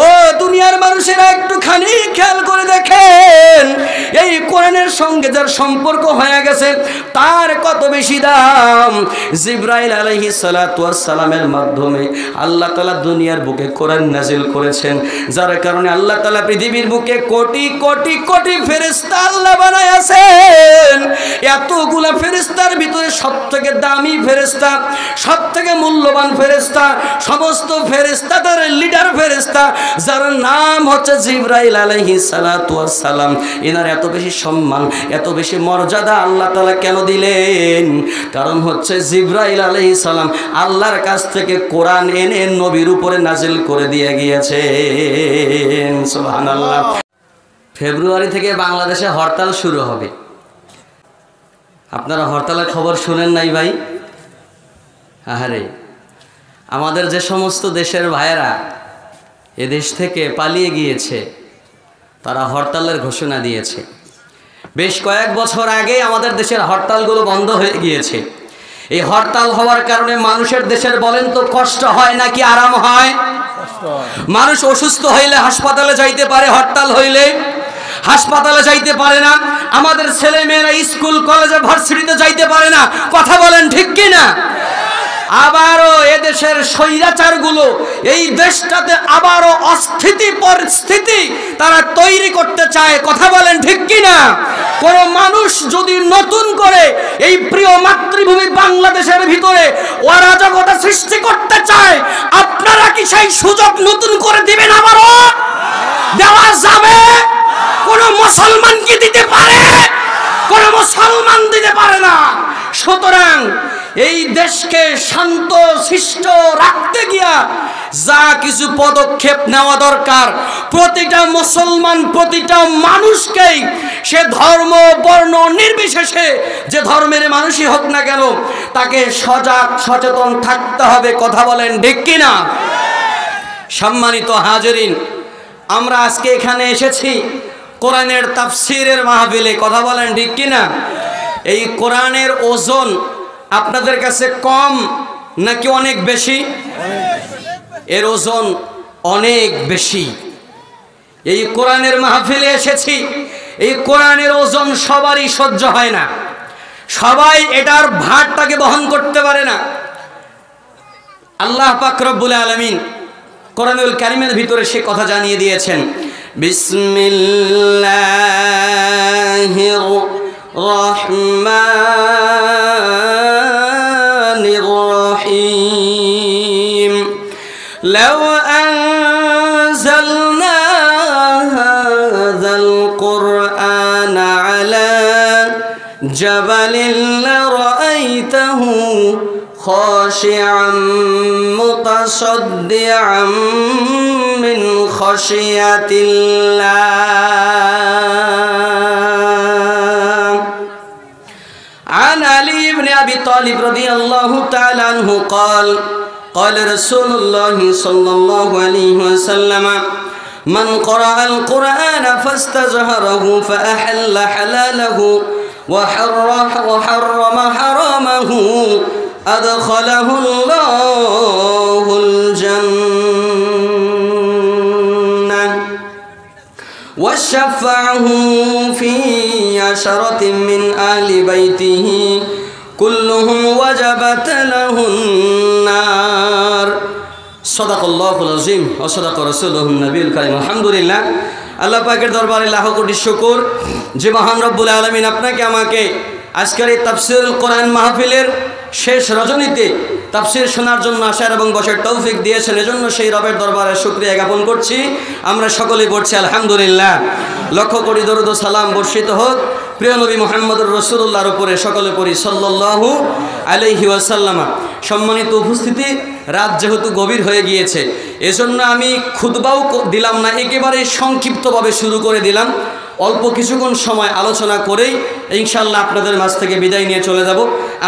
ও দুনিয়ার মানুষেরা একটুখানি খেয়াল করে দেখেন, এই কোরআনের সঙ্গে যার সম্পর্ক হয়ে গেছে তার কত বেশি দাম। জিবরাইল আলাইহিস সালাতু ওয়াস সালামের মাধ্যমে আল্লাহ তাআলা দুনিয়ার বুকে কোরআন নাজিল করেছেন, যার কারণে আল্লাহ তাআলা পৃথিবীর বুকে কোটি কোটি কোটি ফেরেশতা আল্লাহ বানায় আছেন। এতগুলা ফেরেশতার ভিতরে সবথেকে দামি ফেরেশতা, সবথেকে মূল্যবান ফেরেশতা, সমস্ত ফেরেশতাদের লিডার ফেরেশতা, যার নাম হচ্ছে জিবরাইল আলাইহিস সালাতু ওয়াস সালাম। এনার এত বেশি সম্মান, এত বেশি মর্যাদা আল্লাহ তাআলা কেন দিলেন? কারণ হচ্ছে জিবরাইল আলাইহিস সালাম আল্লাহর কাছ থেকে কোরআন এনে নবীর উপরে নাজিল করে দিয়ে গিয়েছেন। সুবহানাল্লাহ। ফেব্রুয়ারি থেকে বাংলাদেশে হরতাল শুরু হবে। আপনারা হরতালের খবর শুনেন নাই ভাই? আহারে, আমাদের যে সমস্ত দেশের ভাইয়েরা এদেশ থেকে পালিয়ে গিয়েছে তারা হরতালের ঘোষণা দিয়েছে। বেশ কয়েক বছর আগে আমাদের দেশের হরতালগুলো বন্ধ হয়ে গিয়েছে। এই হরতাল হওয়ার কারণে মানুষের দেশের বলেন তো কষ্ট হয় নাকি আরাম হয়? মানুষ অসুস্থ হইলে হাসপাতালে যাইতে পারে, হরতাল হইলে হাসপাতালে যাইতে পারে না। আমাদের ছেলে মেয়েরা স্কুল কলেজে ভার্সিটিতে যাইতে পারে না। কথা বলেন ঠিক কিনা? আবারও এদেশের স্বৈরাচারগুলো এই দেশটাতে আবারও অস্থিতি পরিস্থিতি তারা তৈরি করতে চায়। কথা বলেন ঠিক কিনা? কোন মানুষ যদি নতুন করে এই প্রিয় মাতৃভূমি বাংলাদেশের ভিতরে অরাজকতা সৃষ্টি করতে চায়, আপনারা কি সেই সুযোগ নতুন করে দিবেন? আবারও দেওয়া যাবে? কোন মুসলমান কি দিতে পারে? কোন মুসলমান দিতে পারে না। সুতরাং এই দেশকে শান্ত শিষ্ট রাখতে গিয়া যা কিছু পদক্ষেপ নেওয়া দরকার, প্রতিটা মুসলমান, প্রতিটা মানুষকেই, সে ধর্ম বর্ণ নির্বিশেষে যে ধর্মের মানুষই হোক না কেন, তাকে সজাগ সচেতন থাকতে হবে। কথা বলেন ঠিক কিনা? সম্মানিত হাজিরিন, আমরা আজকে এখানে এসেছি কোরআনের তাফসীরের মাহফিলে। কথা বলেন ঠিক কিনা? এই কোরআনের ওজন আপনাদের কাছে কম নাকি অনেক বেশি? এর ওজন অনেক বেশি। এই কোরআনের মাহফিলে এসেছি, এই কোরআনের ওজন সবারই সহ্য হয় না, সবাই এটার ভারটাকে বহন করতে পারে না। আল্লাহ পাক রব্বুল আলামিন কোরআনুল কারীমের ভিতরে সে কথা জানিয়ে দিয়েছেন। বিসমিল্লাহির রহমানির রহিম। লাউ আনজালনা হাযাল কুরআনা আলা জাবালিন লারাআইতাহু খাশিআম মুতাসাদ্দিআম মিন খাশিয়াতিল্লাহ। عن علي بن أبي طالب رضي الله تعالى عنه قال قال رسول الله صلى الله عليه وسلم من قرأ القرآن فاستظهره فأحل حلاله وحرم حرامه أدخله الله الجنة وشفعه في عشرة من أهل بيته كلهم وجبت له النار صدق الله العظيم وصدق رسوله النبي الكريم। আলহামদুলিল্লাহ, আল্লাহ পাকের দরবারে লাখ কোটি শুকর যে মহান রব্বুল আলামিন আপনাকে আমাকে আজকের এই তাফসীরুল কোরআন মাহফিলের শেষ রজনীতে তাফসীর শোনার জন্য আসার এবং বসার তৌফিক দিয়েছেন। এজন্য সেই রবের দরবারে শুকরিয়া জ্ঞাপন করছি। আমরা সকলেই পড়ছি আলহামদুলিল্লাহ। লক্ষ কোটি দরুদ ও সালাম বর্ষিত হোক প্রিয় নবী মুহাম্মদুর রাসূলুল্লাহর উপরে, সকলে পড়ি সাল্লাল্লাহু আলাইহি ওয়াসাল্লাম। সম্মানিত উপস্থিতি, রাত যেহেতু গভীর হয়ে গিয়েছে, এজন্য আমি খুতবাও দিলাম না, একেবারে সংক্ষিপ্তভাবে শুরু করে দিলাম। অল্প কিছুক্ষণ সময় আলোচনা করেই ইনশাআল্লাহ আপনাদের মাঝ থেকে বিদায় নিয়ে চলে যাব।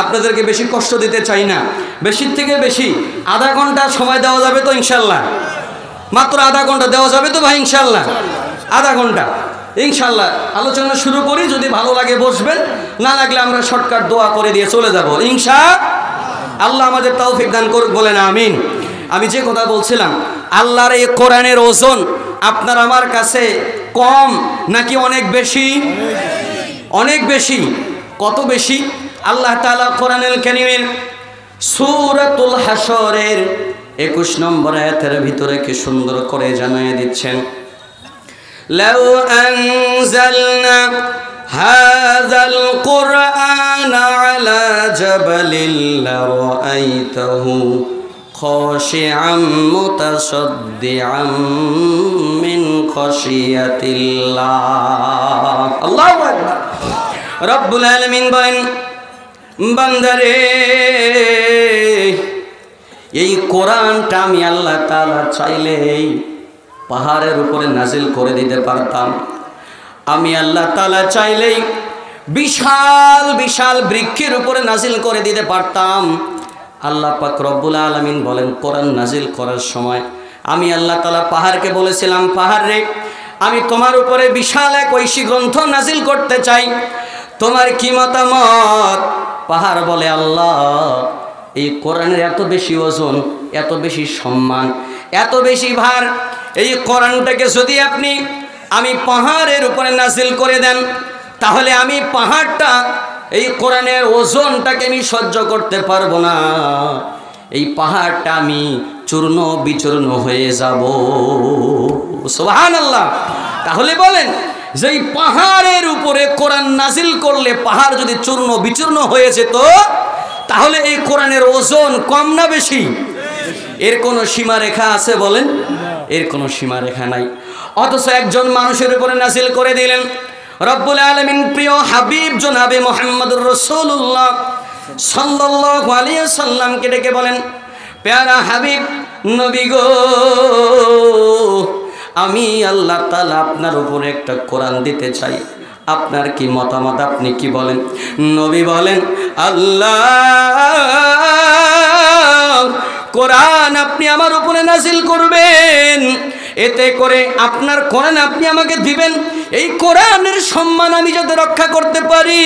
আপনাদেরকে বেশি কষ্ট দিতে চাই না, বেশির থেকে বেশি আধা ঘন্টা সময় দেওয়া যাবে তো ইনশাআল্লাহ? মাত্র আধা ঘন্টা দেওয়া যাবে তো ভাই ইনশাআল্লাহ? আধা ঘন্টা ইনশাআল্লাহ আলোচনা শুরু করি। যদি ভালো লাগে বসবেন, না লাগলে আমরা শর্টকাট দোয়া করে দিয়ে চলে যাব ইনশাআল্লাহ। আমাদের তৌফিক দান করুক, বলেন আমিন। আমি যে কথা বলছিলাম, আল্লাহর এই কোরআনের ওজন আপনার আমার কাছে কম নাকি অনেক বেশি? অনেক বেশি। কত বেশি? আল্লাহ তাআলা কোরআনুল কারীমের সূরাতুল হাশরের 21 নম্বর আয়াতের ভিতরে কি সুন্দর করে জানিয়ে দিচ্ছেন, লাউ আনজালনা হাযাল কুরআনা আলা জাবালিন লারাআইতাহু খাশিআম মুতাসাদ্দিআম মিন খাশিয়াতিল্লাহ। আল্লাহু আকবার। রব্বুল আলামিন বলেন, বান্দারে এই কোরআনটা আমি আল্লাহ তাআলা চাইলেই পাহাড়ের উপরে নাজিল করে দিতে পারতাম। আমি আল্লাহ তাআলা চাইলেই বিশাল বিশাল বৃক্ষের উপরে নাজিল করে দিতে পারতাম। আল্লাহ পাক রব্বুল আলামিন বলেন, কোরআন নাজিল করার সময় আমি আল্লাহ তাআলা পাহাড়কে বলেছিলাম, পাহাড় রে, আমি তোমার উপরে বিশাল এক ঐশী গ্রন্থ নাজিল করতে চাই, তোমার কি মতামত? পাহাড় বলে, আল্লাহ এই কোরআনের এত বেশি ওজন, এত বেশি সম্মান, এত বেশি ভার, এই কোরআনটাকে যদি আপনি আমি পাহাড়ের উপরে নাজিল করে দেন, তাহলে আমি পাহাড়টা এই কোরআনের ওজনটাকে আমি সহ্য করতে পারবো না, এই পাহাড়টা আমি চূর্ণ বিচূর্ণ হয়ে যাব। সুবহানাল্লাহ। তাহলে বলেন, যে এই পাহাড়ের উপরে কোরআন নাজিল করলে পাহাড় যদি চূর্ণ বিচূর্ণ হয়ে যেত, তাহলে এই কোরআনের ওজন কম না বেশি? এর কোনো সীমারেখা আছে বলেন? এর কোনো সীমারেখা নাই। অথচ একজন মানুষের উপরে নাজিল করে দিলেন রব্বুল আলামিন প্রিয় হাবিব জনাবে মুহাম্মদুর রাসূলুল্লাহ সাল্লাল্লাহু আলাইহি ওয়াসাল্লামকে ডেকে বলেন, প্যারা হাবিব নবী গো, আমি আল্লাহ তাআলা আপনার উপরে একটা কোরআন দিতে চাই, আপনার কি মতামত? আপনি কি বলেন? নবী বলেন, আল্লাহ কোরআন আপনি আমার উপরে নাজিল করবেন, এতে করে আপনার কোরআন আপনি আমাকে দিবেন, এই কোরআনের সম্মান আমি যাতে রক্ষা করতে পারি,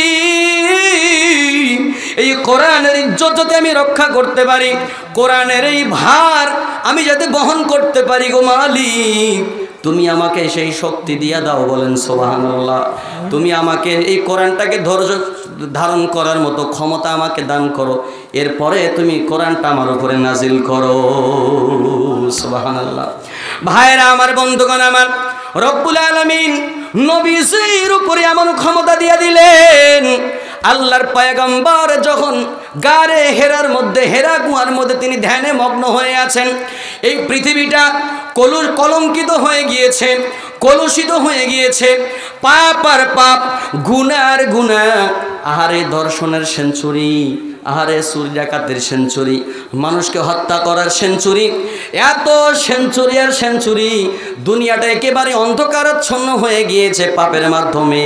এই কোরআনের ইজ্জত যাতে আমি রক্ষা করতে পারি, কোরআনের এই ভার আমি যাতে বহন করতে পারি, গো মালিক তুমি আমাকে সেই শক্তি দিয়া দাও। বলেন সুবহানাল্লাহ। তুমি আমাকে এই কোরআনটাকে ধৈর্য ধারণ করার মতো ক্ষমতা আমাকে দান করো, এরপরে তুমি কোরআনটা আমার উপরে নাজিল করো। সুবহানাল্লাহ। ভাইরা আমার, বন্ধুগণ আমার, রব্বুল আলামিন নবীর উপরে এমন ক্ষমতা দিয়ে দিলেন, আল্লাহর পয়গম্বর যখন গারে হেরার মধ্যে, হেরা গুহার মধ্যে তিনি ধ্যানে মগ্ন হয়ে আছেন, এই পৃথিবীটা কলঙ্কিত হয়ে গিয়েছে, কলুষিত হয়ে গিয়েছে, পাপ আর পাপ, গুনার গুনাহ, আহারে ধর্ষণের সেঞ্চুরি, আহারে চুরি ডাকাতের সেঞ্চুরি, মানুষকে হত্যা করার সেঞ্চুরি, এত সেঞ্চুরি আর সেঞ্চুরি, দুনিয়াটা একেবারে অন্ধকারাচ্ছন্ন হয়ে গিয়েছে পাপের মাধ্যমে।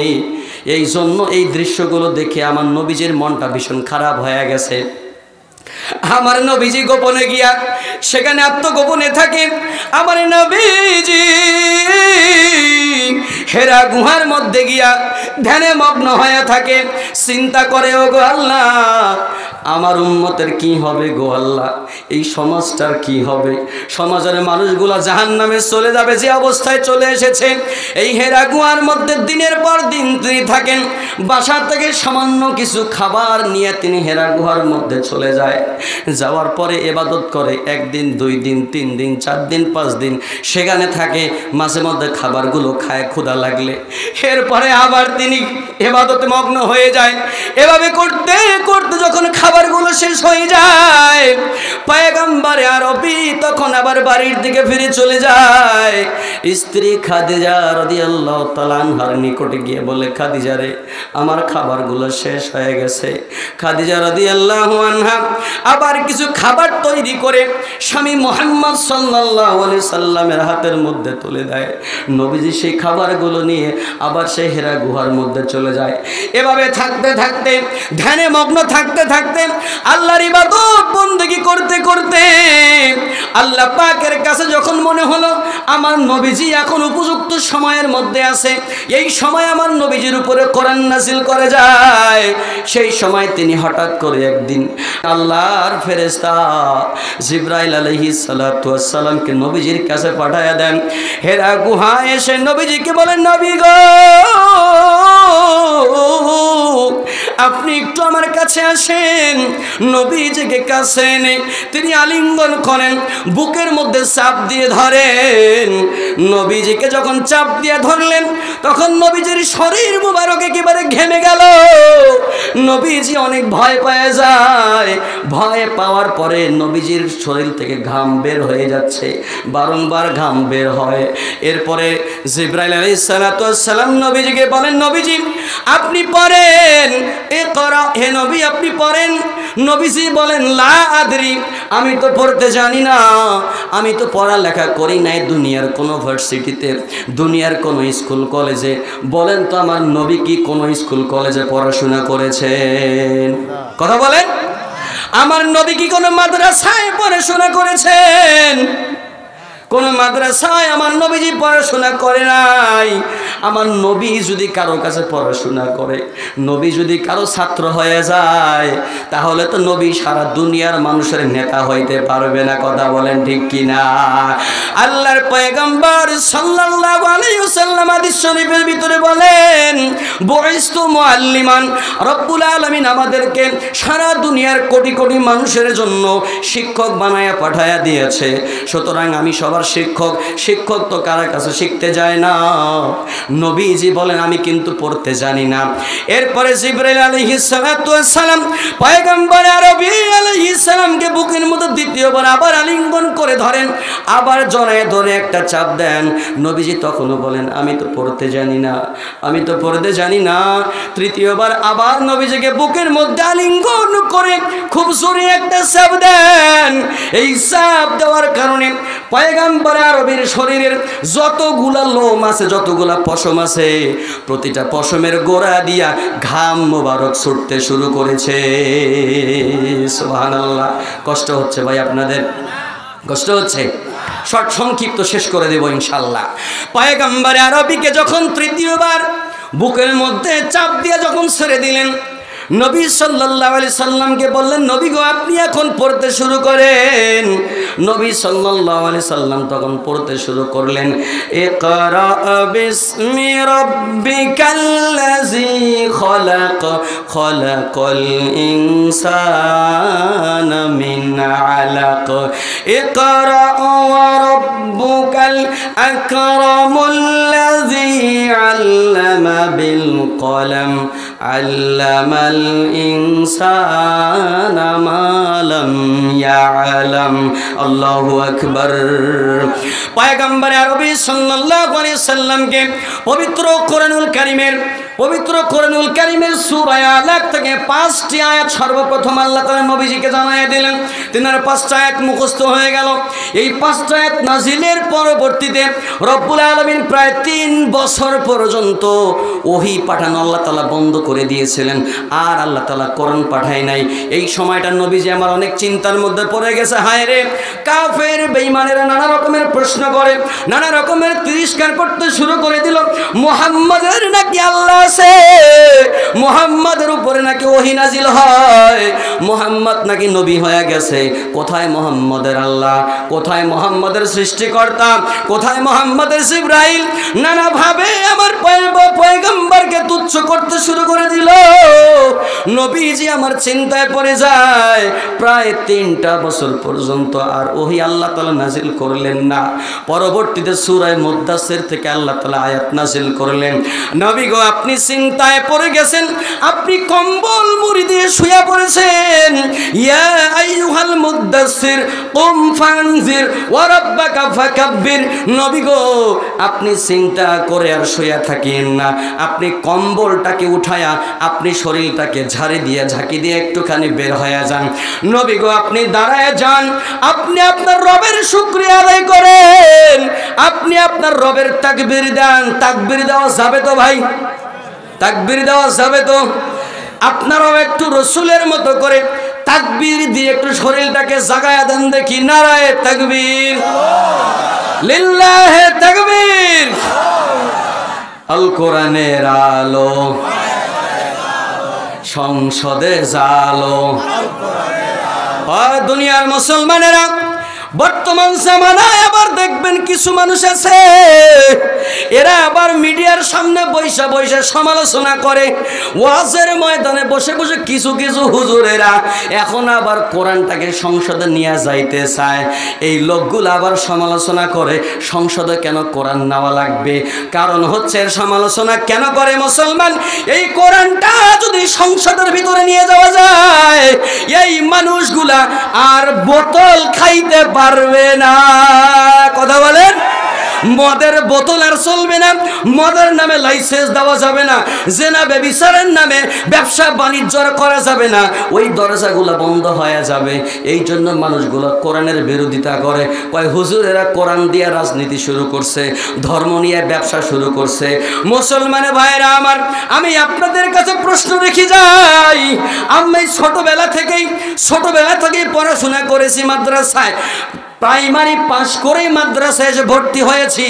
এই জন্য এই দৃশ্যগুলো দেখে আমার নবীজির মনটা ভীষণ খারাপ হয়ে গেছে। আমার নবীজি গোপনে গিয়া সেখানে আত্মগোপনে থাকে, আমার নবীজি হেরা গুহার মধ্যে গিয়া ধ্যানে মগ্ন হয়ে থাকে, চিন্তা করে, ও গো আল্লাহ আমার উম্মতের কি হবে গো আল্লাহ, এই সমাজটার কি হবে, সমাজের মানুষগুলা জাহান্নামে চলে যাবে যে অবস্থায় চলে এসেছে। এই হেরা গুহার মধ্যে দিনের পর দিন তিনি থাকেন, বাসা থেকে সামান্য কিছু খাবার নিয়ে তিনি হেরা গুহার মধ্যে চলে যায়, যাওয়ার পরে ইবাদত করে, একদিন, 2 দিন, 3 দিন, 4 দিন, 5 দিন সেখানে থাকে, মাঝে মধ্যে খাবারগুলো খায় ক্ষুধা লাগলে, এরপরে আবার তিনি ইবাদতে মগ্ন হয়ে যায়। এভাবে করতে করতে যখন খাবারগুলো শেষ হয়ে যায়, পয়গম্বরে আরবি তখন আবার বাড়ির দিকে ফিরে চলে যায়। স্ত্রী খাদিজা রাদিয়াল্লাহু তাআলা আনহার নিকটে গিয়ে বলে, খাদিজা রে, আমার খাবারগুলো শেষ হয়ে গেছে। খাদিজা রাদিয়াল্লাহু আনহা আবার কিছু খাবার তৈরি করে স্বামী মুহাম্মদ সাল্লাল্লাহু আলাইহি সাল্লামের হাতের মধ্যে তুলে দেয়। নবীজি সেই খাবারগুলো নিয়ে আবার সেই হেরা গুহার মধ্যে চলে যায়। এভাবে থাকতে থাকতে, ধ্যানে মগ্ন থাকতে থাকতে আল্লাহর ইবাদত বন্দেগী করতে করতে আল্লাহ পাকের কাছে যখন মনে হলো আমার নবীজি এখন উপযুক্ত সময়ের মধ্যে আছে, এই সময় আমার নবীজির উপরে কোরআন নাযিল করে যায়, সেই সময় তিনি হঠাৎ করে একদিন আল্লাহর ফেরেশতা জিবরাইল আলাইহিস সালাতু ওয়াস সালামকে নবীজির কাছে পাঠায়া দেন। হেরা গুহায় এসে নবীজিকে বলেন, নবী গো আপনি একটু আমার কাছে আসেন। নবীজিকে কাছে এনে তিনি আলিঙ্গন করেন, বুকের মধ্যে চাপ দিয়ে ধরেন। নবীজিকে যখন চাপ দিয়ে ধরলেন তখন নবীজির শরীর মুবারক একেবারে ঘেমে গেল। নবীজি অনেক ভয় পেয়ে যায়। ভয় পাওয়ার পরে নবীজির শরীর থেকে ঘাম বের হয়ে যাচ্ছে, বারংবার ঘাম বের হয়। এরপরে জিবরাইল আলাইহিস সালাতু ওয়াস সালাম নবীজিকে বলেন, নবীজি আপনি পড়েন, ইকরা, হে নবী আপনি পড়েন। নবীজি বলেন, লা আদরি, আমি তো পড়তে জানি না, আমি তো পড়ালেখা করি নাই দুনিয়ার কোনো ভার্সিটিতে, দুনিয়ার কোনো স্কুল কলেজে। বলেন তো আমার নবী কি কোনো স্কুল কলেজে পড়াশোনা করেছেন? কথা বলেন, আমার নবী কি কোনো মাদ্রাসায় পড়াশোনা করেছেন? কোন মাদ্রাসায় আমার নবীজি পড়াশোনা করে নাই। আমার নবী যদি কারো কাছে পড়াশোনা করে, নবী যদি কারো ছাত্র হয়ে যায়, তাহলে তো নবী সারা দুনিয়ার মানুষের নেতা হইতে পারবে না। কথা বলেন ঠিক কিনা? আল্লাহর পয়গম্বর সাল্লাল্লাহু আলাইহি ওয়াসাল্লাম হাদিস শরীফের ভিতরে বলেন, বুইস্তু মুআল্লিমান, রব্বুল আলামিন আমাদেরকে সারা দুনিয়ার কোটি কোটি মানুষের জন্য শিক্ষক বানায়া পাঠায়া দিয়েছে। সুতরাং আমি সবার শিক্ষক। শিক্ষক তো কারো কাছে শিখতে যায় না। নবীজি বলেন, আমি কিন্তু পড়তে জানি না। এরপরে জিবরাইল আলাইহিস সালাতু ওয়াস সালাম পয়গম্বর আরবী আলাইহিস সালামকে বুকের মধ্যে দ্বিতীয়বার আবার আলিঙ্গন করে ধরেন, আবার জড়ায় ধরে একটা চাপ দেন। নবীজি তখনও বলেন, আমি তো পড়তে জানি না, আমি তো পড়তে জানি না। তৃতীয়বার আবার নবীজিকে বুকের মধ্যে আলিঙ্গন করে খুব জোরে একটা চাপ দেন। এই চাপ দেওয়ার কারণে পয়গম্বর আরবীর শরীরের যতগুলা লোম আছে, যতগুলা পশম আছে, প্রতিটা পশমের গোড়া দিয়া ঘাম মোবারক ছুটতে শুরু করেছে। সুবহানাল্লাহ। কষ্ট হচ্ছে ভাই আপনাদের? কষ্ট হচ্ছে? শর্ট সংক্ষিপ্ত শেষ করে দেব ইনশাআল্লাহ। পয়গম্বর আরবীকে যখন তৃতীয়বার বুকের মধ্যে চাপ দিয়ে যখন ছেড়ে দিলেন, নবী সাল্লাল্লাহু আলাইহি সাল্লামকে বললেন, নবী গো আপনি এখন পড়তে শুরু করেন। নবী সাল্লাল্লাহু আলাইহি সাল্লাম তখন পড়তে শুরু করলেন, ইকরা বিসমি রাব্বিকাল্লাযী খলাক, খলাকাল ইনসানা মিন আলাক, ইকরা ওয়া রাব্বুকাল আকরামুল্লাযী আল্লামা বিল কলম, আল্লামাল ইনসানা মা লাম ইয়ালাম। আল্লাহু আকবার। পয়গম্বর আরবী সাল্লাল্লাহু আলাইহি সাল্লামকে পবিত্র কোরআনুল কারীমের সূরা আলাক থেকে 5টি আয়াত সর্বপ্রথম আল্লাহ তাআলা নবীজিকে জানিয়ে দিলেন। তিনার 5টা আয়াত মুখস্থ হয়ে গেল। এই 5টা আয়াত নাজিলের পরবর্তীতে রব্বুল আলামিন প্রায় 3 বছর পর্যন্ত ওহী পাঠানো আল্লাহ তাআলা বন্ধ করে দিয়েছিলেন, আর আল্লাহ তাআলা কোরআন পাঠায় নাই। এই সময়টা নবীজি আমার অনেক চিন্তার মধ্যে পড়ে গেছে। হায় রে, কাফের বেঈমানেরা নানা রকমের প্রশ্ন করে, নানা রকমের তিরস্কার করতে শুরু করে দিল। মুহাম্মাদের নাকি আল্লাহ আছে, মুহাম্মাদের উপরে নাকি ওহী নাজিল হয়, মুহাম্মদ নাকি নবী হয়ে গেছে। কোথায় মুহাম্মাদের আল্লাহ? কোথায় মুহাম্মাদের সৃষ্টিকর্তা? কোথায় মুহাম্মাদের জিবরাইল? নানা ভাবে আমার পয়গম্বরকে তুচ্ছ করতে শুরু করে দিল। নবীজি আমার চিন্তায় পড়ে যায়। প্রায় 3টা বছর পর্যন্ত আর ওহী আল্লাহ তাআলা নাজিল করলেন না। পরবর্তীতে সূরা মুদ্দাসসির থেকে আল্লাহ তাআলা আয়াত নাজিল করলেন। নবী গো আপনি চিন্তায় পড়ে গেছেন, আপনি কম্বল মুড়ি দিয়ে শুয়ে পড়েছেন। ইয়া আইয়ুহাল মুদ্দাসসির কুম ফানজির ওয়া রাব্বাকা ফাকাব্বির। নবী গো আপনি চিন্তা করে আর শুয়ে থাকেন না, আপনি কম্বলটাকে উঠায়া আপনি শরীরটাকে ঝাড়ি দিয়ে ঝাঁকি দিয়ে একটুখানি বের হয়ে যান। নবী গো আপনি দাঁড়ায় যান, আপনি আপনার রবের শুকরিয়া আদায় করেন, আপনি আপনার রবের তাকবীর দেন। তাকবীর দেওয়া যাবে তো ভাই? তাকবীর দেওয়া যাবে তো? আপনারাও একটু রসুলের মতো করে তাকবীর দিয়ে একটু শরীরটাকে জাগায়া দেন দেখি। নারায়ে তাকবীর, লিল্লাহে তাকবীর। আল কোরআনের আলো, সংসদে জালো। দুনিয়ার মুসলমানেরা, বর্তমান জামানায় আবার দেখবেন কিছু মানুষ আছে, এরা আবার মিডিয়ার সামনে বৈশা বৈশা সমালোচনা করে। ওয়াজের ময়দানে বসে বসে কিছু কিছু হুজুরেরা এখন আবার কোরআনটাকে সংসদে নিয়ে যাইতে চায়। এই লোকগুলো আবার সমালোচনা করে সংসদে কেন কোরআন নেওয়া লাগবে। কারণ হচ্ছে এর সমালোচনা কেন করে মুসলমান, এই কোরআনটা যদি সংসদের ভিতরে নিয়ে যাওয়া যায়, এই মানুষগুলা আর বোতল খাইতে পারবে না। কথা বলেন, মদের বোতল আর চলবে না, মদের নামে লাইসেন্স দেওয়া যাবে না, জেনা ব্যভিচারের নামে ব্যবসা বাণিজ্য করা যাবে না, ওই দরজাগুলো বন্ধ হয়ে যাবে। এই জন্য মানুষগুলো কোরআনের বিরোধিতা করে। কয় হুজুরেরা কোরআন দিয়ে রাজনীতি শুরু করছে, ধর্ম নিয়ে ব্যবসা শুরু করছে। মুসলমানের ভাইরা আমার, আমি আপনাদের কাছে প্রশ্ন রেখে যাই, আমি ছোটবেলা থেকেই পড়াশোনা করেছি মাদ্রাসায়, প্রাইমারি পাস করেই মাদ্রাসায় এসে ভর্তি হয়েছি।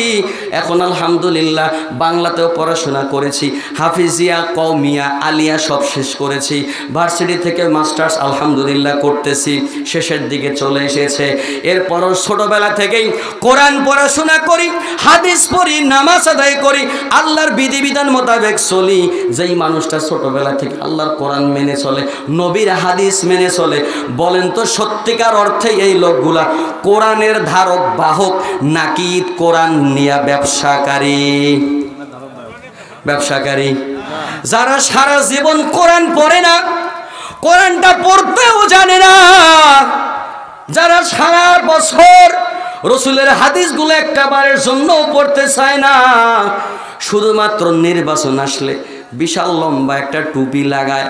এখন আলহামদুলিল্লাহ বাংলাতেও পড়াশোনা করেছি, হাফিজিয়া, কওমিয়া, আলিয়া সব শেষ করেছি। ভার্সিটি থেকে মাস্টার্স আলহামদুলিল্লাহ করতেছি, শেষের দিকে চলে এসেছে। এরপরও ছোটবেলা থেকেই কোরআন পড়াশোনা করি, হাদিস পড়ি, নামাজ আদায় করি, আল্লাহর বিধিবিধান মোতাবেক চলি। যেই মানুষটা ছোটবেলা থেকে আল্লাহর কোরআন মেনে চলে, নবীর হাদিস মেনে চলে, বলেন তো সত্যিকার অর্থে এই লোকগুলা কোরআনের ধারক বাহক নাকি কোরআন নিয়ে ব্যবসাকারী? যারা সারা জীবন কোরআন পড়ে না, কোরআনটা পড়তেও জানে না, যারা সারা বছর রসুলের হাদিসগুলো একটা বারের জন্য পড়তে চায় না, শুধুমাত্র নির্বাচন আসলে বিশাল লম্বা একটা টুপি লাগায়,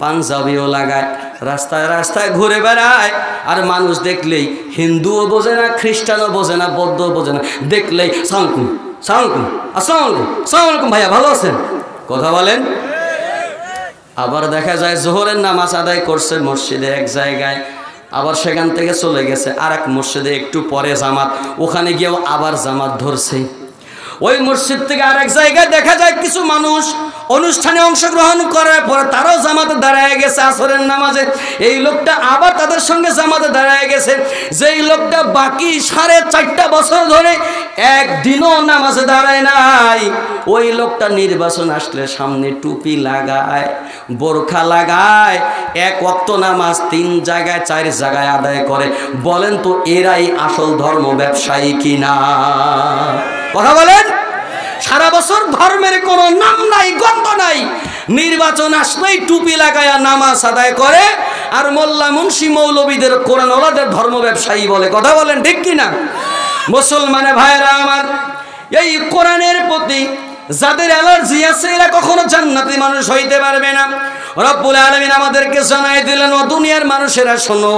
পাঞ্জাবিও লাগায়, রাস্তায় রাস্তায় ঘুরে বেড়ায়, আর মানুষ দেখলেই হিন্দুও বোঝে না, খ্রিস্টানও বোঝে না, বৌদ্ধও বোঝে না, দেখলেই সালামকুম সালামকুম, আসসালামু আলাইকুম, আসসালামু আলাইকুম ভাইয়া ভালো আছেন, কথা বলেন। আবার দেখা যায় জোহরের নামাজ আদায় করছে মসজিদে এক জায়গায়, আবার সেখান থেকে চলে গেছে আর এক মসজিদে, একটু পরে জামাত, ওখানে গিয়েও আবার জামাত ধরছে। ওই মসজিদ থেকে আরেক জায়গায় দেখা যায় কিছু মানুষ অনুষ্ঠানে অংশগ্রহণ করার পর তারাও জামাতে দাঁড়ায় গেছে আসরের নামাজে, এই লোকটা আবার তাদের সঙ্গে জামাতে দাঁড়ায় গেছে। যেই লোকটা বাকি 4.5 বছর ধরে একদিনও নামাজে দাঁড়ায় নাই, ওই লোকটা নির্বাচন আসলে সামনে টুপি লাগায়, বোরখা লাগায়, 1 ওয়াক্ত নামাজ 3 জায়গায় 4 জায়গায় আদায় করে। বলেন তো এরাই আসল ধর্ম ব্যবসায়ী কিনা? কথা বলেন। সারা বছর ধর্মের কোনো নাম নাই, গন্ধ নাই, নির্বাচন আসলেই টুপি লাগায়া নামাজ আদায় করে, আর মোল্লা মুন্সি মৌলবীদের কোরআনওয়ালাদের ধর্ম ব্যবসায়ী বলে। কথা বলেন ঠিক কিনা? মুসলমানে ভাইরা আমার, এই কোরআনের প্রতি যাদের অ্যালার্জি আছে এরা কখনো জান্নাতি মানুষ হইতে পারবে না। রব্বুল আলামিন আমাদেরকে জানাই দিলেন, ও দুনিয়ার মানুষেরা শোনো,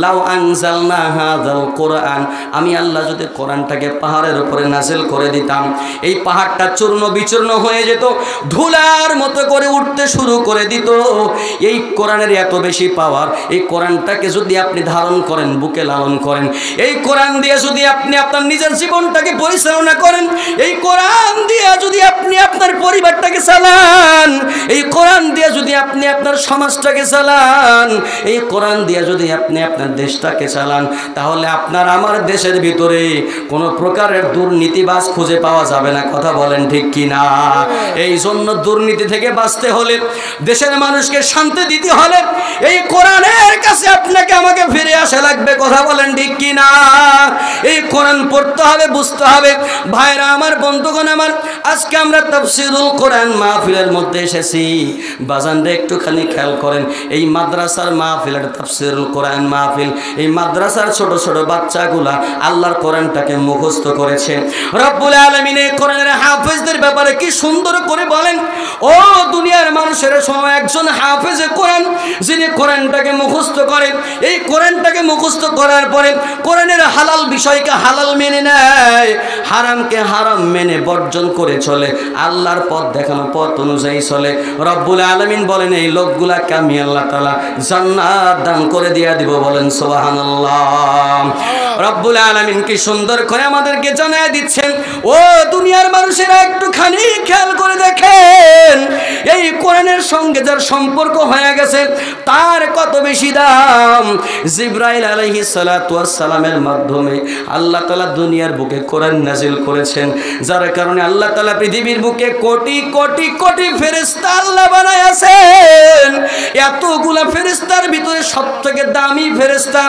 লাউ আনজালনা হাযাল কোরআন, আমি আল্লাহ যদি কোরআনটাকে পাহাড়ের উপরে নাজিল করে দিতাম, এই পাহাড়টা চূর্ণ বিচূর্ণ হয়ে যেত, ধুলার মতো করে উঠতে শুরু করে দিত। এই কোরআনের এত বেশি পাওয়ার, এই কোরআনটাকে যদি আপনি ধারণ করেন, বুকে লালন করেন, এই কোরআন দিয়ে যদি আপনি আপনার নিজের জীবনটাকে পরিচালনা করেন, এই কোরআন দিয়ে যদি আপনি আপনার পরিবারটাকে চালান, এই কোরআন দিয়ে যদি আপনি আপনার সমাজটাকে চালান, এই কোরআন দিয়ে যদি আপনি আপনার দেশটাকে চালান, তাহলে আপনার আমার দেশের ভিতরে কোনো প্রকারের দুর্নীতিবাজ খুঁজে পাওয়া যাবে না। কথা বলেন ঠিক কিনা? এই জন্য দুর্নীতি থেকে বাঁচতে হলে, দেশের মানুষকে শান্তি দিতে হলে, এই কোরআনের কাছে আপনাকে আমাকে ফিরে আসা লাগবে। কথা বলেন ঠিক কিনা? এই কোরআন পড়তে হবে, বুঝতে হবে। ভাইরা আমার, বন্ধুগণ আমার, আজকে আমরা তাফসীরুল কোরআন মাহফিলের মধ্যে এসেছি। বাজানরা একটুখানি খেয়াল করেন, এই মাদ্রাসার মাহফিলের তাফসীরুল কোরআন মাহফিল, এই মাদ্রাসার ছোট ছোট বাচ্চাগুলা আল্লাহর কোরআনটাকে মুখস্থ করেছে। রব্বুল আলামিন এই কোরআনের হাফেজদের ব্যাপারে কি সুন্দর করে বলেন, ও দুনিয়ার মানুষের সময় একজন হাফেজে কোরআন, যিনি কোরআনটাকে মুখস্থ করেন, এই কোরআনটাকে মুখস্থ করার পরে কোরআনের হালাল বিষয়কে হালাল মেনে নেয়, হারামকে হারাম মেনে বর্জন করে চলে, আল্লাহর পথ দেখানো পথ অনুযায়ী চলে। রব্বুল আলামিন বলেন, এই লোকগুলাকে আমি আল্লাহ তাআলা জান্নাত দান করে দিয়ে দিব, বলেন সুবহানাল্লাহ। রব্বুল আলামিন কি সুন্দর করে আমাদেরকে জানায় দিচ্ছেন, ও দুনিয়ার মানুষেরা একটুখানি খেয়াল করে দেখেন, এই কোরআনের সঙ্গে যার সম্পর্ক হয়ে গেছে তার কত বেশি দাম। জিবরাইল আলাইহিস সালাতু ওয়াস সালামের মাধ্যমে আল্লাহ তাআলা দুনিয়ার বুকে কোরআন নাজিল করেছেন, যার কারণে আল্লাহ তাআলা পৃথিবীর বুকে কোটি কোটি কোটি ফেরেশতা আল্লাহ বানায়াছেন। এতগুলা ফেরেশতার ভিতরে সবথেকে দামি ফেরেশতা,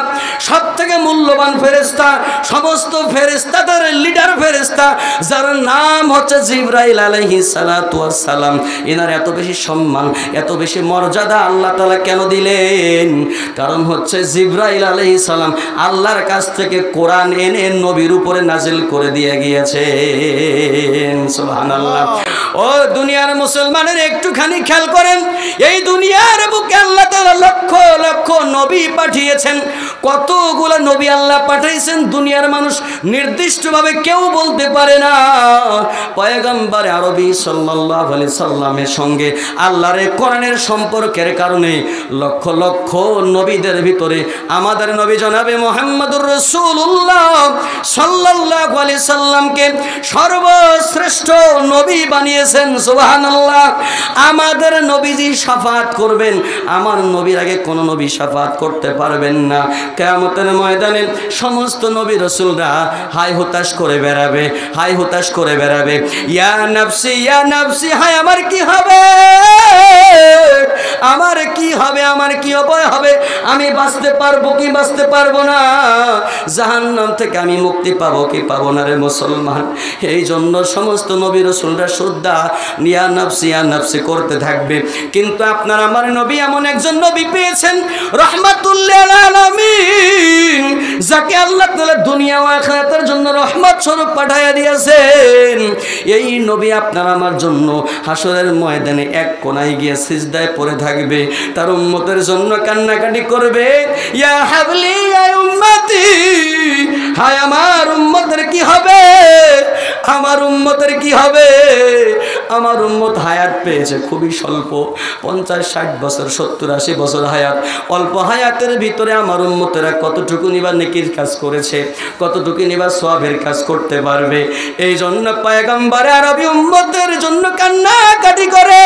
সবথেকে মূল্যবান ফেরেশতা, সমস্ত ফেরেশতাদের লিডার ফেরেশতা, যার নাম হচ্ছে জিবরাইল আলাইহিস সালাতু ওয়াস সালাম। এনার এত বেশি সম্মান, এত বেশি মর্যাদা আল্লাহ তাআলা কেন দিলেন? কারণ হচ্ছে জিবরাইল আলাইহিস সালাম আল্লাহর কাছ থেকে কোরআন এনে নবীর উপরে নাজিল করে দিয়ে গিয়েছেন। সুবহানাল্লাহ। ও দুনিয়ার মুসলমানের একটুখানি খেয়াল করেন, এই দুনিয়ার বুকে আল্লাহ তাআলা লক্ষ লক্ষ নবী পাঠিয়েছেন। কতগুলো নবী আল্লাহ পাঠিয়েছেন দুনিয়ার মানুষ নির্দিষ্টভাবে কেউ বলতে পারে না। পয়গম্বর আরবি সাল্লাল্লাহু আলাইহি সাল্লামের সঙ্গে আল্লাহর কোরআনের সম্পর্কের কারণে লক্ষ লক্ষ নবীদের ভিতরে আমাদের নবী জনাবে মুহাম্মদুর রাসূলুল্লাহ সাল্লাল্লাহু আলাইহি সাল্লামকে সর্বশ্রেষ্ঠ নবী বানিয়েছেন। সুবহানাল্লাহ। আমাদের নবীজি শাফাত করবেন, আমার নবীর আগে কোন নবী শাফাত করতে পারবেন না। কিয়ামতের ময়দানে সমস্ত নবী রাসূলরা হাই হুতাশ করে বেড়াবে, হাই হুতাশ করে বেড়াবে, ইয়া নফসি ইয়া নফসি, হাই আমার কি হবে, আমার কি হবে, আমার কি উপায় হবে, আমি বাঁচতে পারবো কি বাঁচতে পারবো না, জাহান্নাম থেকে আমি মুক্তি পাবো কি পাবো না রে মুসলমান। এই জন্য সমস্ত নবী রাসূলরা সুদ্ধা ইয়া নফসি করতে থাকবে। কিন্তু আপনার আমার নবী এমন একজন নবী পেয়েছেন, রাহমাতুল্লিল আলামিন, যাকে আল্লাহ তাআলা দুনিয়া ও আখিরাতের জন্য রহমত স্বরূপ পাঠাইয়া দিয়েছেন। এই নবী আপনার আমার জন্য হাসরের ময়দানে এক কোণায় গিয়ে সিজদায় পড়ে থাকবে, তার উম্মতের জন্য কান্নাকাটি করবে, ইয়া হাবলি ইয়া উম্মতি, হায় আমার উম্মতের কি হবে, আমার উম্মতের কি হবে। আমার উম্মত হায়াত পেয়েছে খুবই স্বল্প, 50-60 বছর, 70-80 বছর হায়াত। অল্প হায়াতের ভিতরে আমার উম্মতেরা কতটুকু নিবা নেকির কাজ করেছে, কতটুকু নিবা সওয়াবের কাজ করতে পারবে। এই জন্য পয়গম্বর আরবি উম্মতের জন্য কান্নাকাটি করে।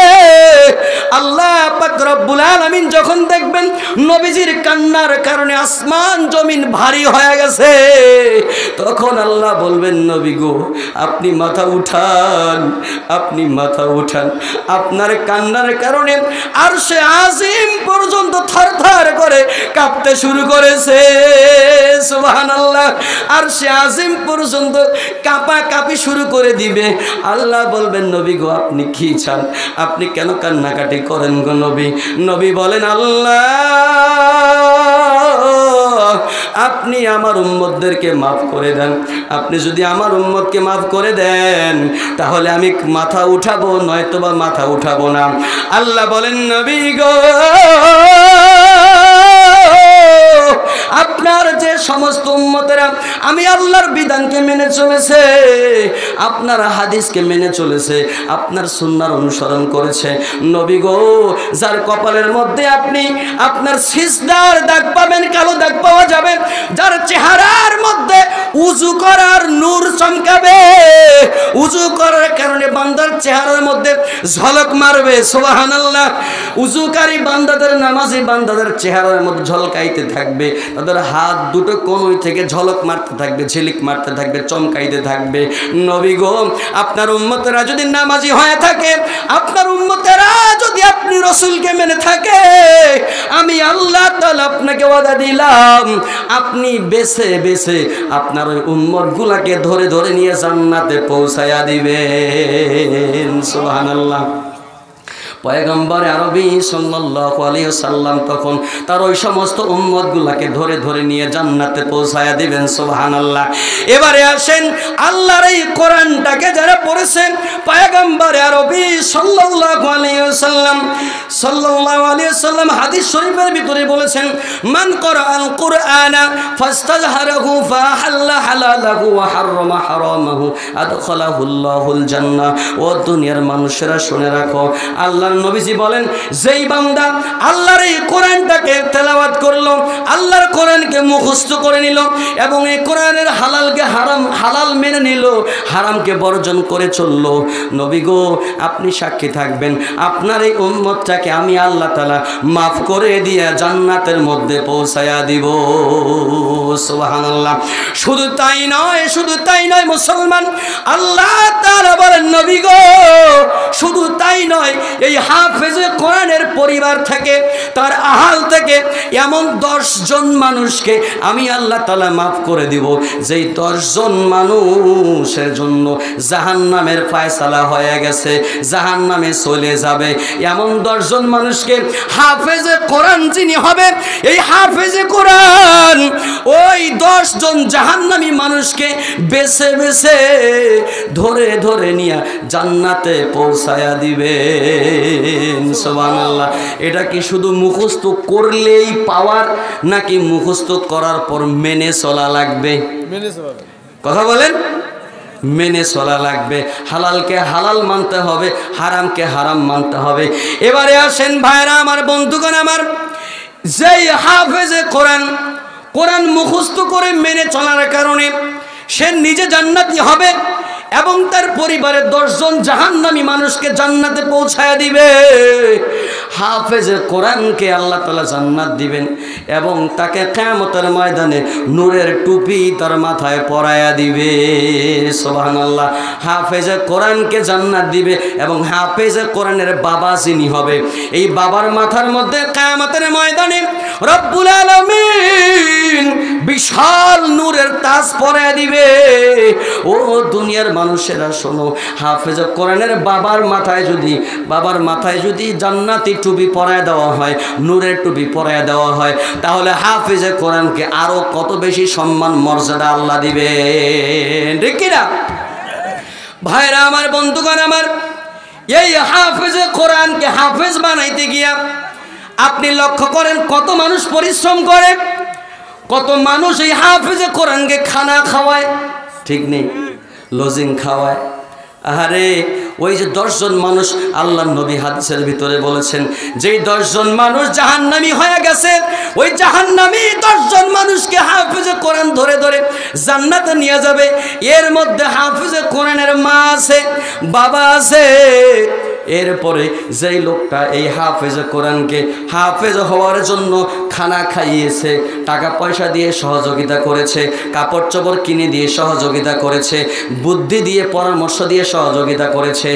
আল্লাহ পাক রব্বুল আলামিন যখন দেখবেন নবীজির কান্নার কারণে আসমান জমিন ভারী হয়ে গেছে, তখন আল্লাহ বলবেন, নবী গো আপনি মাথা উঠান, আপনি মাথা উঠান। আপনার কান্নার কারণে আরশে আজিম পর্যন্ত থরথর করে কাঁপতে শুরু করেছে। সুবহানাল্লাহ। আরশে আজিম পর্যন্ত কাঁপাকাঁপি শুরু করে দিবে। আল্লাহ বলবেন, নবী গো আপনি কি চান, আপনি কেন কান্নাকাটি করেন গো নবী? নবী বলেন, আল্লাহ আপনি আমার উম্মতদেরকে মাফ করে দেন। আপনি যদি আমার উম্মতকে মাফ করে দেন তাহলে আমি মাথা উঠাবো, নয়তোবা মাথা উঠাবো না। আল্লাহ বলেন, নবী গো আপনার যে সমস্ত উম্মতেরা আমি আল্লাহর বিধানকে মেনে চলেছে, আপনার হাদিসকে মেনে চলেছে, আপনার সুন্নাহর অনুসরণ করেছে, নবী গো যার কপালের মধ্যে আপনি আপনার সিজদার দাগ পাবেন, কালো দাগ পাওয়া যাবে, যার চেহারার মধ্যে উযু করার নূর চমকাবে, উযু করার কারণে বান্দার চেহারার মধ্যে ঝলক মারবে। সুবহানাল্লাহ। উযুকারী বান্দাদের, নামাজি বান্দাদের চেহারার মধ্যে ঝলকাইতে থাকবে, তাদের হাত দুটো কোণই থেকে ঝলক মারতে থাকবে, ঝিলিক মারতে থাকবে, চমকাইতে থাকবে। নবী গো আপনার উম্মতেরা যদি নামাজি হয়ে থাকে, আপনার উম্মতেরা যদি আপনি রাসূলকে মেনে থাকে, আমি আল্লাহ তাআলা আপনাকে ওয়াদা দিলাম আপনি বেছে বেছে আপনার ওই উম্মতগুলোকে ধরে ধরে নিয়ে জান্নাতে পৌঁছায়া দিবেন। সুবহানাল্লাহ। পয়গম্বর আরবি সাল্লাল্লাহু আলাইহি ওয়াসাল্লাম তখন তার ওই সমস্ত উম্মতগুলোকে ধরে ধরে নিয়ে জান্নাতে পৌঁছায়া দিবেন। সুবহানাল্লাহ। এবারে আসেন আল্লাহর এই কোরআনটাকে যারা পড়েছেন, পয়গম্বর আরবি সাল্লাল্লাহু আলাইহি ওয়াসাল্লাম হাদিস শরীফের ভিতরে বলেছেন, মান করাআল কুরআনা ফাস্তাজহারাহু ফাহাল্লা হালালাহু ওয়া হারামা হারামাহু আদখালাহুল্লাহুল জান্নাহ। ও দুনিয়ার মানুষেরা শুনে রাখো, আল্লাহর নবীজি বলেন, যেই বান্দা আল্লাহর এই কোরআনটাকে তেলাওয়াত করলো, আল্লাহর কোরআনকে মুখস্থ করে নিল এবং এই কোরআনের হালালকে হালাল মেনে নিল, হারামকে বর্জন করে চললো, নবী গো আপনি সাক্ষী থাকবেন, আপনার এই উম্মতটাকে আমি আল্লাহ তাআলা মাফ করে দিয়ে জান্নাতের মধ্যে পৌঁছায়া দিব। সুবহানাল্লাহ। শুধু তাই নয় মুসলমান, আল্লাহ তাআলা বলেন, নবী গো শুধু তাই নয়, এই হাফেজে কোরআনের পরিবার থেকে, তার আহাল থেকে এমন 10 জন মানুষকে আমি আল্লাহ তাআলা মাফ করে দিব, যেই 10 জন মানুষের জন্য জাহান্নামের ফয়সালা হয়ে গেছে, জাহান্নামে চলে যাবে। এমন 10 জন মানুষকে হাফেজে কোরআন যিনি হবে, এই হাফেজে কোরআন ওই 10 জন জাহান্নামী মানুষকে বেছে বেছে ধরে ধরে নিয়ে জান্নাতে পৌঁছায়া দিবেন। সুবহানাল্লাহ। এটা কি শুধু মুখস্থ করলেই পাওয়ার, নাকি মুখস্থ করার পর মেনে চলা লাগবে? কথা বলেন। মেনে চলা লাগবে। হালালকে হালাল মানতে হবে, হারামকে হারাম মানতে হবে। এবারে আসেন ভাইরা আমার, বন্ধুগণ আমার, যেই হাফেজে কোরআন মুখস্থ করে মেনে চলার কারণে সে নিজে জান্নাতি হবে এবং তার পরিবারের 10 জন জাহান্নামী মানুষকে জান্নাতে পৌঁছায় দিবে। হাফেজে কোরআনকে আল্লাহ তাআলা জান্নাত দিবেন এবং তাকে কিয়ামতের ময়দানে নূরের টুপি তার মাথায় পরায়া দিবে। সুবহানাল্লাহ। হাফেজে কোরআনকে জান্নাত দিবে এবং হাফেজে কোরআনের বাবা যিনি হবে, এই বাবার মাথার মধ্যে কিয়ামতের ময়দানে রব্বুল আলামিন বিশাল নূরের তাজ পরায়া দিবে। ও দুনিয়ার মানুষেরা শোনো, হাফেজে কোরআনের বাবার মাথায় যদি জান্নাতি টুপি পরায় দেওয়া হয়, নূরের টুপি পরায় দেওয়া হয়, তাহলে হাফেজে কোরআনকে আরো কত বেশি সম্মান মর্যাদা আল্লাহ দিবেন। ঠিক কি না ভাইরা আমার, বন্ধুগণ আমার, এই হাফেজে কোরআনকে হাফেজ বানাইতে গিয়া আপনি লক্ষ্য করেন কত মানুষ পরিশ্রম করে, কত মানুষ এই হাফেজে কোরআনকে খানা খাওয়ায়, ঠিক নেই, লজিং খাওয়ায়। আরে ওই যে 10 জন মানুষ, আল্লাহর নবী হাদিসের ভিতরে বলেছেন, যেই 10 জন মানুষ জাহান্নামী হয়ে গেছে, ওই জাহান্নামী 10 জন মানুষকে হাফেজে কোরআন ধরে ধরে জান্নাতে নিয়ে যাবে। এর মধ্যে হাফেজে কোরআনের মা আছে, বাবা আছে। এরপরে যেই লোকটা এই হাফেজে কোরআনকে হাফেজ হওয়ার জন্য খানা খাইয়েছে, টাকা পয়সা দিয়ে সহযোগিতা করেছে, কাপড় চোপড় কিনে দিয়ে সহযোগিতা করেছে, বুদ্ধি দিয়ে পরামর্শ দিয়ে সহযোগিতা করেছে,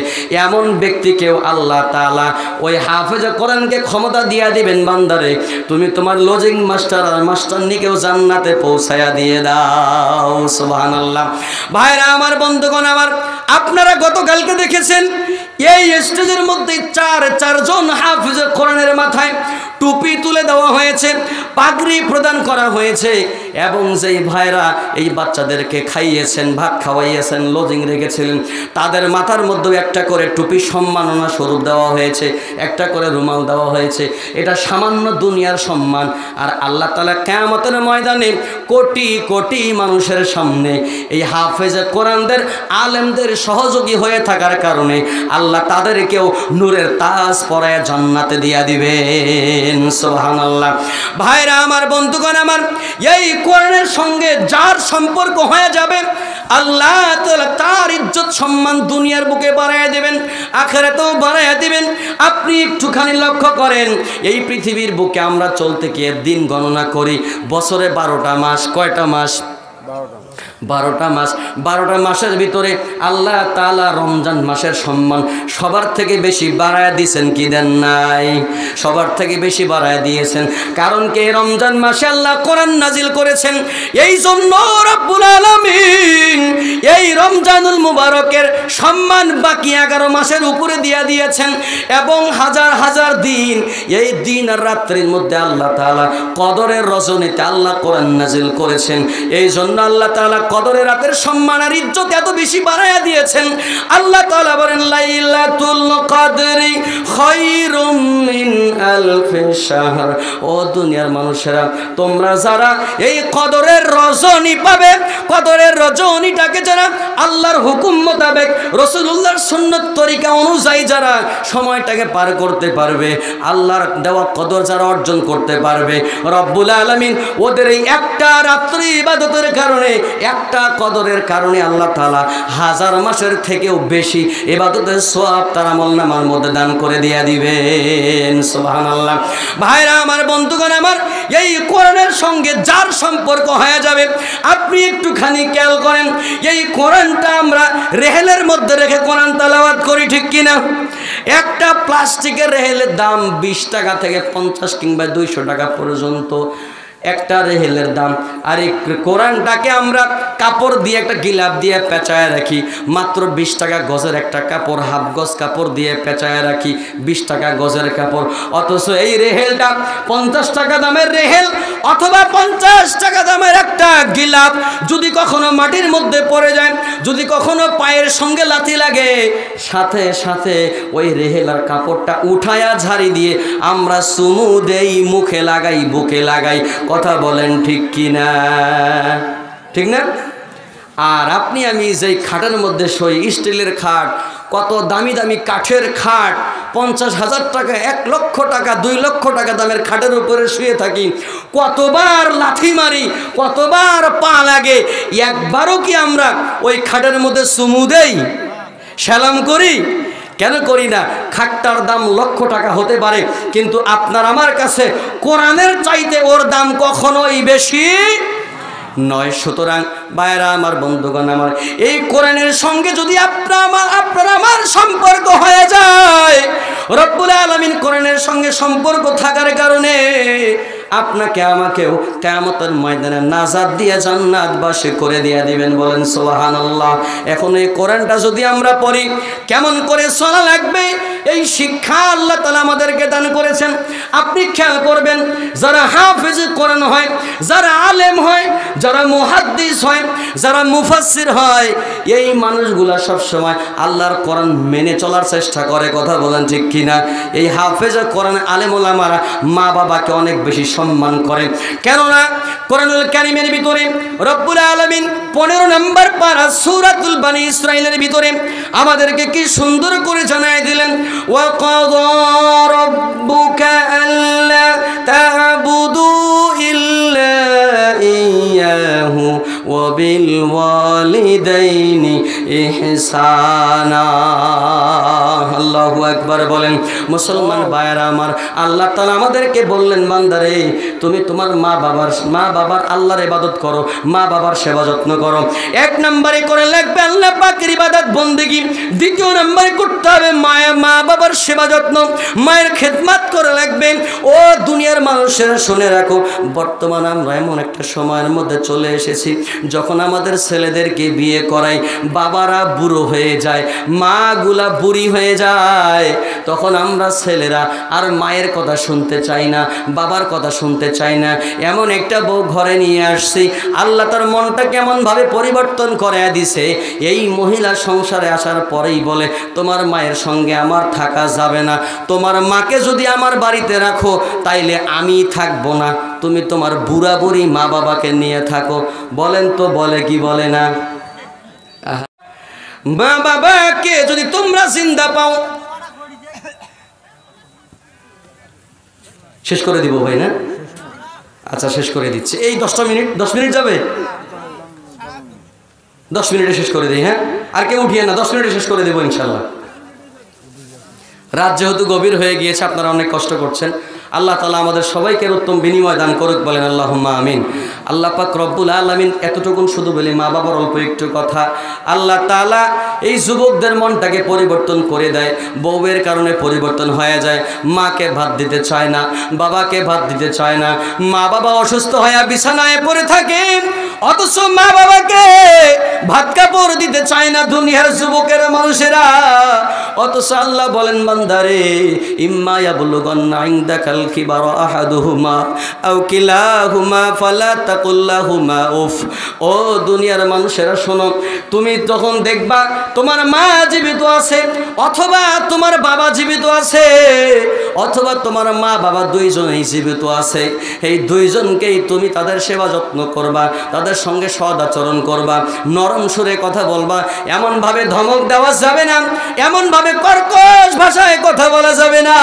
এমন ব্যক্তিকেও আল্লাহ তাআলা ওই হাফেজে কোরআনকে ক্ষমতা দিয়া দিবেন, বান্দারে তুমি তোমার লজিং মাস্টার আর মাস্টারনিকেও জান্নাতে পৌঁছায়া দিয়ে দাও। সুবহানাল্লাহ। ভাইরা আমার, বন্ধুগণ আমার, আপনারা গতকালকে দেখেছেন এই স্টেজের মধ্যে চারজন হাফেজে কোরআনের মাথায় টুপি তুলে দেওয়া হয়েছে, পাগড়ি প্রদান করা হয়েছে এবং যেই ভাইরা এই বাচ্চাদেরকে খাইয়েছেন, ভাত খাওয়াইয়েছেন, লজিং রেখেছিলেন, তাদের মাথার মধ্যেও একটা করে টুপি সম্মাননা স্বরূপ দেওয়া হয়েছে, একটা করে রুমাল দেওয়া হয়েছে। এটা সামান্য দুনিয়ার সম্মান, আর আল্লাহ তাআলা কিয়ামতের ময়দানে কোটি কোটি মানুষের সামনে এই হাফেজে কোরআনদের আলেমদের সহযোগী হয়ে থাকার কারণে আল্লাহ তাদেরকেও নূরের তাজ পরায় জান্নাতে দিয়া দিবেন। সুবহানাল্লাহ। ভাইরা আমার, বন্ধুগণ আমার, এই কোরআনের সঙ্গে যার সম্পর্ক হয়ে যাবে, আল্লাহ তাআলা তার ইজ্জত সম্মান দুনিয়ার বুকে বাড়ায় দেবেন, আখিরাতেও বাড়ায় দিবেন। আপনি একটুখানি লক্ষ্য করেন, এই পৃথিবীর বুকে আমরা চলতে গিয়ে দিন গণনা করি, বছরে 12টা মাস। কয়টা মাস? 12টা মাস। 12টা মাসের ভিতরে আল্লাহ তাআলা রমজান মাসের সম্মান সবার থেকে বেশি বাড়ায় দিয়েছেন কি দেন নাই? সবার থেকে বেশি বাড়ায় দিয়েছেন। কারণ কি রমজান মাসে আল্লাহ কোরআন নাজিল করেছেন, এই জন্য রব্বুল আলামিন এই রমজানুল মুবারকের সম্মান বাকি 11 মাসের উপরে দিয়ে দিয়েছেন এবং হাজার হাজার দিন, এই দিন আর রাত্রির মধ্যে আল্লাহ তাআলা কদরের রজনীতে আল্লাহ কোরআন নাজিল করেছেন। এই জন্য আল্লাহ তাআলা কদরের রাতের সম্মান আর ইজ্জত এত বেশি বাড়ায়া দিয়েছেন। আল্লাহ তাআলা বলেন লাইলাতুল কদরি খায়রুম মিন আলফি শাহর। ও দুনিয়ার মানুষেরা, তোমরা যারা এই কদরের রজনী পাবে, কদরের রজনীটাকে যারা আল্লাহর হুকুম মোতাবেক রাসূলুল্লাহর সুন্নাত তরিকা অনুযায়ী যারা সময়টাকে পার করতে পারবে, আল্লাহর দেওয়া কদর যারা অর্জন করতে পারবে, রব্বুল আলামিন ওদের এই একটা রাত্রি ইবাদতের কারণে, একটা কদরের কারণে আল্লাহ তাআলা 1000 মাসের থেকেও বেশি ইবাদতের সওয়াব তার আমলনামার মধ্যে দান করে দিয়ে দিবেন। সুবহানাল্লাহ। ভাইরা আমার, বন্ধুগণ আমার, এই কোরআনের সঙ্গে যার সম্পর্ক হয়ে যাবে, আপনি একটুখানি খেয়াল করেন, এই কোরআনটা আমরা রেহেলের মধ্যে রেখে কোরআন তেলাওয়াত করি, ঠিক কিনা? একটা প্লাস্টিকের রেহেলের দাম 20 টাকা থেকে 50 কিংবা 200 টাকা পর্যন্ত একটা রেহেলের দাম। আর এই কোরআনটাকে আমরা কাপড় দিয়ে, একটা গিলাপ দিয়ে পেঁচায় রাখি, মাত্র 20 টাকা গজের একটা কাপড়, হাফ গজ কাপড় দিয়ে পেঁচায় রাখি, 20 টাকা গজের কাপড়। অথচ এই রেহেলটা 50 টাকা দামের রেহেল অথবা 50 টাকা দামের একটা গিলাপ যদি কখনো মাটির মধ্যে পড়ে যায়, যদি কখনো পায়ের সঙ্গে লাথি লাগে, সাথে সাথে ওই রেহেল আর কাপড়টা উঠায়া ঝাড়ি দিয়ে আমরা চুমু দেই, মুখে লাগাই, বুকে লাগাই। কথা বলেন ঠিক কিনা? ঠিক না? আর আপনি আমি যেই খাটের মধ্যে শোই, স্টিলের খাট, কত দামি দামি কাঠের খাট, 50,000 টাকা, 1 লক্ষ টাকা, 2 লক্ষ টাকা দামের খাটের উপরে শুয়ে থাকি, কতবার লাথি মারি, কতবার পা লাগে, একবারও কি আমরা ওই খাটের মধ্যে চুমু দেই, সালাম করি? কেন করি না? খাটটার দাম লক্ষ টাকা হতে পারে, কিন্তু আপনার আমার কাছে কোরআনের চাইতে ওর দাম কখনোই বেশি নয়। সুতরাং ভাইরা আমার, বন্ধুগণ আমার, এই কোরআনের সঙ্গে যদি আপনার আমার সম্পর্ক হয়ে যায়, রব্বুল আলামিন কোরআনের সঙ্গে সম্পর্ক থাকার কারণে আপনাকে আমাকেও কিয়ামতের ময়দানে নাজাত দিয়ে জান্নাতবাসী করে দিয়ে দিবেন। বলেন সুবহানাল্লাহ। এখন এই কোরআনটা যদি আমরা পড়ি, কেমন করে চলা লাগবে, এই শিক্ষা আল্লাহ তাআলা আমাদেরকে দান করেছেন। আপনি খেয়াল করবেন, যারা হাফেজ কোরআন হয়, যারা আলেম হয়, যারা মুহাদ্দিস হয়, যারা মুফাসসির হয়, এই মানুষগুলা সবসময় আল্লাহর কোরআন মেনে চলার চেষ্টা করে। কথা বলেন ঠিক কিনা? এই হাফেজ কোরআন আলেম ওলামারা মা বাবাকে অনেক বেশি সম্মান করেন। কেননা কোরআনুল কারীমের ভিতরে রব্বুল আলামিন 15 নম্বর পারা সূরাতুল বনী ইসরাঈলের ভিতরে আমাদেরকে কি সুন্দর করে জানায় দিলেন, ওয়া ক্বাদা রাব্বুকা আল্লা তা'বুদু ইল্লা ইয়াহু ওয়া বিল ওয়ালিদাইনি ইহসানা। আল্লাহু আকবার বলেন। মুসলমান ভাইরা আমার, আল্লাহ তাআলা আমাদেরকে বললেন, বান্দারে তুমি তোমার মা বাবার আল্লাহর ইবাদত করো, মা বাবার সেবা যত্ন করো। 1 নম্বরে করে লাগবে আল্লাহ পাকের ইবাদত বন্দেগী, 2 নম্বরে করতে হবে মা বাবার সেবা যত্ন, মায়ের খেদমত করে লাগবে। ও দুনিয়ার মানুষেরা শুনে রাখো, বর্তমানে আমরা এমন একটা সময়ের মধ্যে চলে এসেছি, যখন আমাদের ছেলেদেরকে বিয়ে করাই, বাবারা বুড়ো হয়ে যায়, মাগুলা বুড়ি হয়ে যায়, তখন আমরা ছেলেরা আর মায়ের কথা শুনতে চাই না, বাবার কথা শুনতে চাই না। এমন একটা বউ ঘরে নিয়ে আসছি, আল্লাহ তার মনটা কেমনভাবে পরিবর্তন করে দিছে। এই মহিলা সংসারে আসার পরেই বলে, তোমার মায়ের সঙ্গে আমার থাকা যাবে না, তোমার মাকে যদি আমার বাড়িতে রাখো তাইলে আমি থাকবো না, তুমি তোমার বুড়া বুড়ি মা বাবাকে নিয়ে থাকো। বলেন তো, বলে কি বলে না? মা বাবাকে যদি তোমরা জিন্দা পাও, শেষ করে দিব ভাই না? আচ্ছা, শেষ করে দিচ্ছি। এই 10 মিনিট যাবে, 10 মিনিটে শেষ করে দিই। হ্যাঁ, আর কেউ উঠিয়ে না, 10 মিনিটে শেষ করে দেবো ইনশাল্লাহ। রাত যেহেতু গভীর হয়ে গিয়েছে, আপনারা অনেক কষ্ট করছেন, আল্লাহ তাআলা আমাদের সবাইকে উত্তম বিনিময় দান করুক। বলেন আল্লাহুম্মা আমিন। আল্লাহ পাক রব্বুল আলামিন এতটুকুন শুধু বলি, মা বাবার অল্প একটু কথা, আল্লাহ তাআলা এই যুবকদের মনটাকে পরিবর্তন করে দেয়। বউয়ের কারণে পরিবর্তন হয়ে যায়, মাকে ভাত দিতে চায় না, বাবাকে ভাত দিতে চায় না, মা বাবা অসুস্থ হয়ে বিছানায় পড়ে থাকে, অথচ মা বাবাকে ভাত কাপড় দিতে চায় না। দুনিয়ার যুবকেরা মানুষেরা অথচ আল্লাহ বলেন বান্দারে ইম্মা ইয়াবলুগান্না ইনদাকাল কিবারা আহাদুহুমা আও কিলাহুমা ফালা তাকুল লাহুমা উফ। ও দুনিয়ার মানুষেরা শোনো, তুমি যখন দেখবা তোমার মা জীবিত আছে অথবা তোমার বাবা জীবিত আছে অথবা তোমার মা বাবা দুইজনেই জীবিত আছে, এই দুইজনকেই তুমি তাদের সেবা যত্ন করবা, তাদের সঙ্গে সদ আচরণ করবা, নরম সুরে কথা বলবা, এমনভাবে ধমক দেওয়া যাবে না, এমনভাবে কর্কশ ভাষায় কথা বলা যাবে না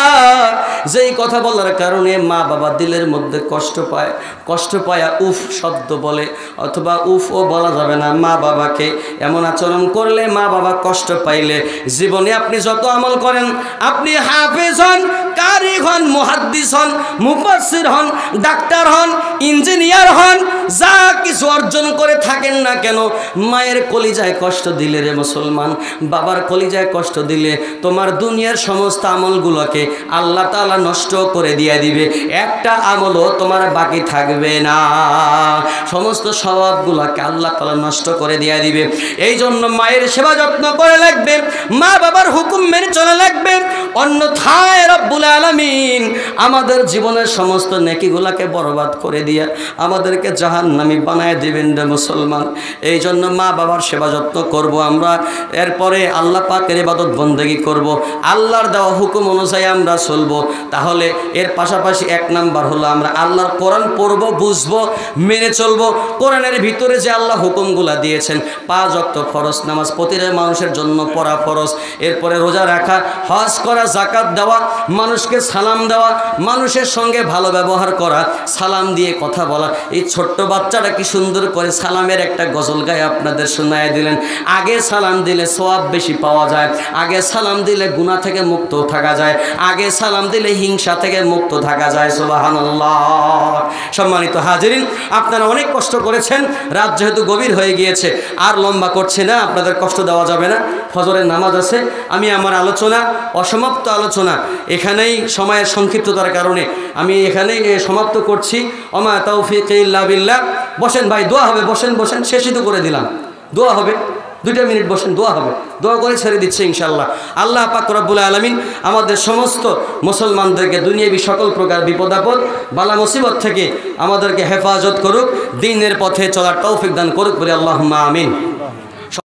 যেই কথা বলার কারণে মা বাবা দিলের মধ্যে কষ্ট পায় উফ শব্দ বলে, অথবা উফও বলা যাবে না। মা বাবাকে এমন আচরণ করলে, মা বাবা কষ্ট পাইলে, জীবনে আপনি যত আমল করেন, আপনি হাফেজ হন, কারি হন, মুহাদ্দিস হন, মুফাসসির হন, ডাক্তার হন, ইঞ্জিনিয়ার হন, যা কিছু অর্জন করে থাকেন না কেন, মায়ের কলিজায় কষ্ট দিলে রে মুসলমান, বাবার কলিজায় কষ্ট দিলে তোমার দুনিয়ার সমস্ত আমলগুলোকে আল্লাহ তাআলা নষ্ট করে দিয়ে দিবে, একটা আমলও তোমার বাকি থাকবে না, সমস্ত সওয়াবগুলোকে আল্লাহ তাআলা নষ্ট করে দিয়ে দিবে। এই জন্য মায়ের সেবা যত্ন করে লাগবে, মা বাবার হুকুম মেনে চলা লাগবে, অন্যথায় রব্বুল আলামিন আমাদের জীবনের সমস্ত নেকিগুলোকে বরবাদ করে দিয়ে আমাদেরকে জাহান্নামী বানায় দিবেন রে মুসলমান। এই জন্য মা বাবার সেবা যত্ন করব আমরা, এরপরে আল্লাহ পাকের ইবাদত বন্দেগী করব, আল্লাহর দেওয়া হুকুম অনুযায়ী আমরা চলবো। তাহলে এর পাশাপাশি এক নাম্বার হলো আমরা আল্লাহর কোরআন পড়বো, বুঝবো, মেনে চলবো। কোরআনের ভিতরে যে আল্লাহ হুকুমগুলা দিয়েছেন, 5 ওয়াক্ত ফরজ নামাজ প্রতিটা মানুষের জন্য পড়া ফরজ, এরপরে রোজা রাখা, হজ করা, যাকাত দেওয়া, মানুষকে সালাম দেওয়া, মানুষের সঙ্গে ভালো ব্যবহার করা, সালাম দিয়ে কথা বলা। এই ছোট্ট বাচ্চাটা কি সুন্দর করে সালামের একটা গজল গায়ে আপনাদের শোনায় দিলেন। আগে সালাম দিলে সওয়াব বেশি পাওয়া যায়, আগে সালাম দিলে গুনাহ থেকে মুক্ত থাকা যায়, আগে সালাম দিলে হিংসা থেকে মুক্ত থাকা যায়। সুবহানাল্লাহ। সম্মানিত হাজিরিন, আপনারা অনেক কষ্ট করেছেন, রাত যেহেতু গভীর হয়ে গিয়েছে আর লম্বা করছে না, আপনাদের কষ্ট দেওয়া যাবে না, ফজরের নামাজ আছে। আমি আমার আলোচনা, অসমাপ্ত আলোচনা এখানেই সময়ের সংক্ষিপ্ততার কারণে আমি এখানেই সমাপ্ত করছি। ওমা তাওফিক ইল্লা বিল্লাহ। বসেন ভাই, দোয়া হবে, বসেন বসেন, শেষই তো করে দিলাম, দোয়া হবে, 2 মিনিট বসেন, দোয়া হবে, দোয়া করে ছেড়ে দিচ্ছে ইনশাআল্লাহ। আল্লাহ পাক রব্বুল আলামিন আমাদের সমস্ত মুসলমানদেরকে দুনিয়াবি সকল প্রকার বিপদ আপদ বালা মুসিবত থেকে আমাদেরকে হেফাজত করুক, দ্বীনের পথে চলার তৌফিক দান করুক বলে আল্লাহুম্মা আমিন।